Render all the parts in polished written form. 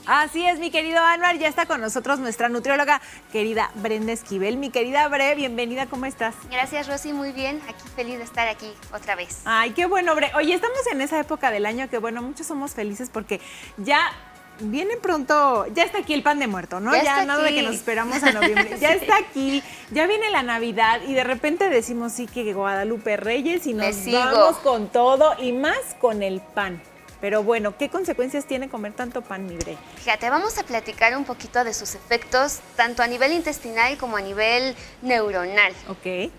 Así es, mi querido Anwar, ya está con nosotros nuestra nutrióloga querida Brenda Esquivel. Mi querida Bre, bienvenida, ¿cómo estás? Gracias, Rosy, muy bien, aquí feliz de estar aquí otra vez. Ay, qué bueno, Bre. Oye, estamos en esa época del año que, bueno, muchos somos felices porque ya viene pronto, ya está aquí el pan de muerto, ¿no? Ya nada de que nos esperamos a noviembre. Ya está aquí, ya viene la Navidad y de repente decimos sí que Guadalupe Reyes y nos vamos con todo y más con el pan. Pero bueno, ¿qué consecuencias tiene comer tanto pan, mi Bre? Fíjate, vamos a platicar un poquito de sus efectos, tanto a nivel intestinal como a nivel neuronal. Ok.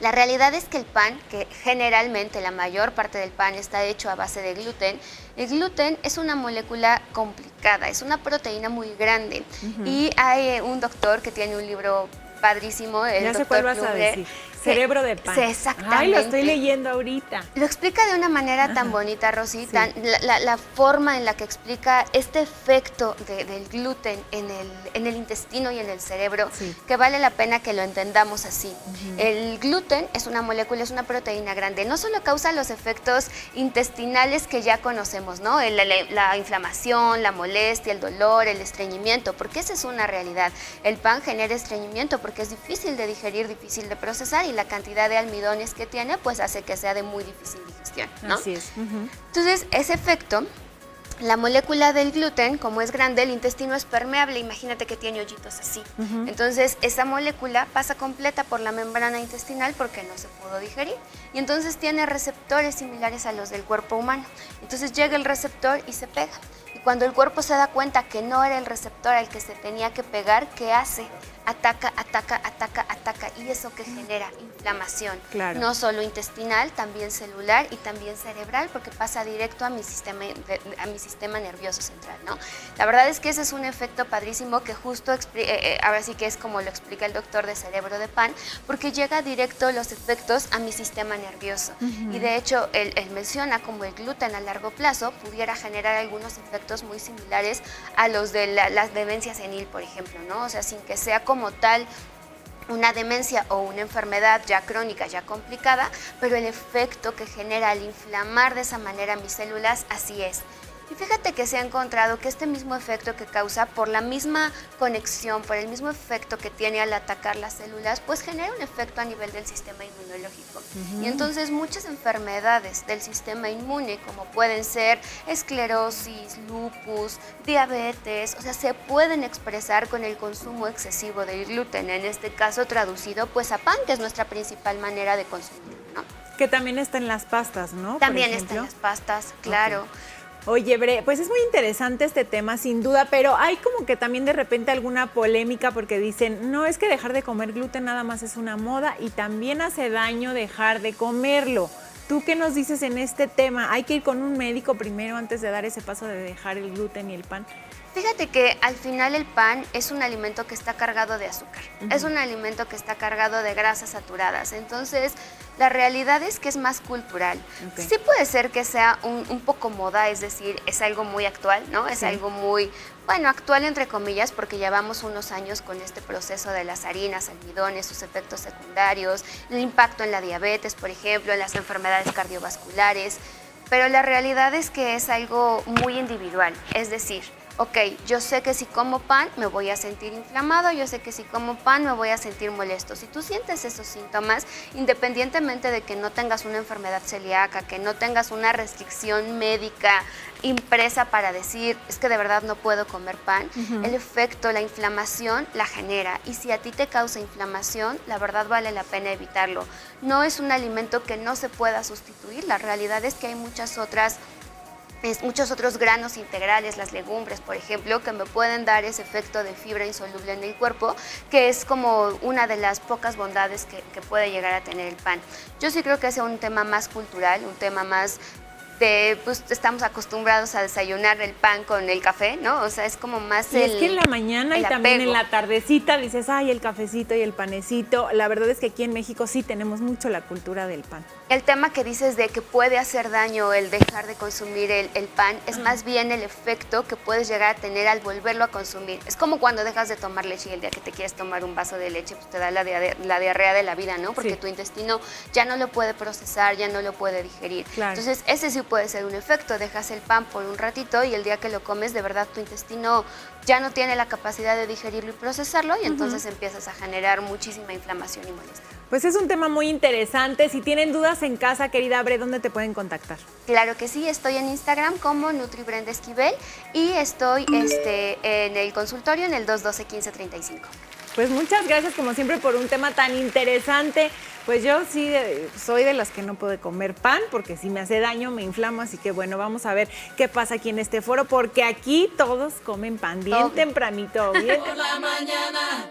La realidad es que el pan, que generalmente la mayor parte del pan está hecho a base de gluten, el gluten es una molécula complicada, es una proteína muy grande. Y hay un doctor que tiene un libro padrísimo, el doctor cuál vas a decir. Cerebro de pan. Sí, exactamente. Ay, lo estoy leyendo ahorita. Lo explica de una manera tan bonita, Rosy, sí. La forma en la que explica este efecto del gluten en el intestino y en el cerebro, sí, que vale la pena que lo entendamos así. El gluten es una molécula, es una proteína grande. No solo causa los efectos intestinales que ya conocemos, ¿no? La inflamación, la molestia, el dolor, el estreñimiento, porque esa es una realidad. El pan genera estreñimiento porque es difícil de digerir, difícil de procesar, y la cantidad de almidones que tiene pues hace que sea de muy difícil digestión, ¿no? Así es. Entonces, ese efecto, la molécula del gluten, como es grande, el intestino es permeable, imagínate que tiene hoyitos así. Entonces, esa molécula pasa completa por la membrana intestinal porque no se pudo digerir. Y entonces tiene receptores similares a los del cuerpo humano. Entonces llega el receptor y se pega. Y cuando el cuerpo se da cuenta que no era el receptor al que se tenía que pegar, ¿qué hace? Ataca, ataca, ataca, ataca, y eso que genera inflamación, claro, no solo intestinal, también celular y también cerebral, porque pasa directo a mi sistema nervioso central, ¿no? La verdad es que ese es un efecto padrísimo que justo, ahora sí que es como lo explica el doctor de Cerebro de Pan, porque llega directo los efectos a mi sistema nervioso. Y de hecho, él menciona como el gluten a largo plazo pudiera generar algunos efectos muy similares a los de la demencia senil, por ejemplo, ¿no? O sea, sin que sea como tal una demencia o una enfermedad ya crónica, ya complicada, pero el efecto que genera al inflamar de esa manera mis células, así es. Y fíjate que se ha encontrado que este mismo efecto que causa por la misma conexión, por el mismo efecto que tiene al atacar las células, pues genera un efecto a nivel del sistema inmunológico. Y entonces muchas enfermedades del sistema inmune, como pueden ser esclerosis, lupus, diabetes, o sea, se pueden expresar con el consumo excesivo del gluten, en este caso traducido pues a pan, que es nuestra principal manera de consumir, ¿no? Que también está en las pastas, ¿no? También está en las pastas, claro. Okay. Oye, Bre, pues es muy interesante este tema, sin duda, pero hay como que también de repente alguna polémica porque dicen, no, es que dejar de comer gluten nada más es una moda y también hace daño dejar de comerlo. ¿Tú qué nos dices en este tema? ¿Hay que ir con un médico primero antes de dar ese paso de dejar el gluten y el pan? Fíjate que al final el pan es un alimento que está cargado de azúcar, es un alimento que está cargado de grasas saturadas, entonces la realidad es que es más cultural. Sí puede ser que sea un poco moda, es decir, es algo muy actual, ¿no? Es algo muy, bueno, actual entre comillas, porque llevamos unos años con este proceso de las harinas, almidones, sus efectos secundarios, el impacto en la diabetes, por ejemplo, en las enfermedades cardiovasculares, pero la realidad es que es algo muy individual, es decir, ok, yo sé que si como pan me voy a sentir inflamado, yo sé que si como pan me voy a sentir molesto. Si tú sientes esos síntomas, independientemente de que no tengas una enfermedad celíaca, que no tengas una restricción médica impresa para decir, es que de verdad no puedo comer pan, el efecto, la inflamación la genera. Y si a ti te causa inflamación, la verdad vale la pena evitarlo. No es un alimento que no se pueda sustituir, la realidad es que hay muchos otros granos integrales, las legumbres, por ejemplo, que me pueden dar ese efecto de fibra insoluble en el cuerpo, que es como una de las pocas bondades que puede llegar a tener el pan. Yo sí creo que es un tema más cultural, un tema más pues estamos acostumbrados a desayunar el pan con el café, ¿no? O sea, es como más y es que en la mañana y también en la tardecita dices, ay, el cafecito y el panecito. La verdad es que aquí en México sí tenemos mucho la cultura del pan. El tema que dices de que puede hacer daño el dejar de consumir el pan es más bien el efecto que puedes llegar a tener al volverlo a consumir. Es como cuando dejas de tomar leche y el día que te quieres tomar un vaso de leche, pues te da la diarrea de la vida, ¿no? Porque tu intestino ya no lo puede procesar, ya no lo puede digerir. Claro. Entonces, ese sí puede ser un efecto, dejas el pan por un ratito y el día que lo comes, de verdad tu intestino ya no tiene la capacidad de digerirlo y procesarlo y entonces empiezas a generar muchísima inflamación y molestia. Pues es un tema muy interesante. Si tienen dudas en casa, querida Bre, ¿dónde te pueden contactar? Claro que sí, estoy en Instagram como NutriBrenda Esquivel y estoy en el consultorio en el 212-1535. Pues muchas gracias como siempre por un tema tan interesante. Pues yo sí soy de las que no puedo comer pan porque si me hace daño me inflamo, así que bueno, vamos a ver qué pasa aquí en este foro porque aquí todos comen pan bien tempranito. Bien. Por la mañana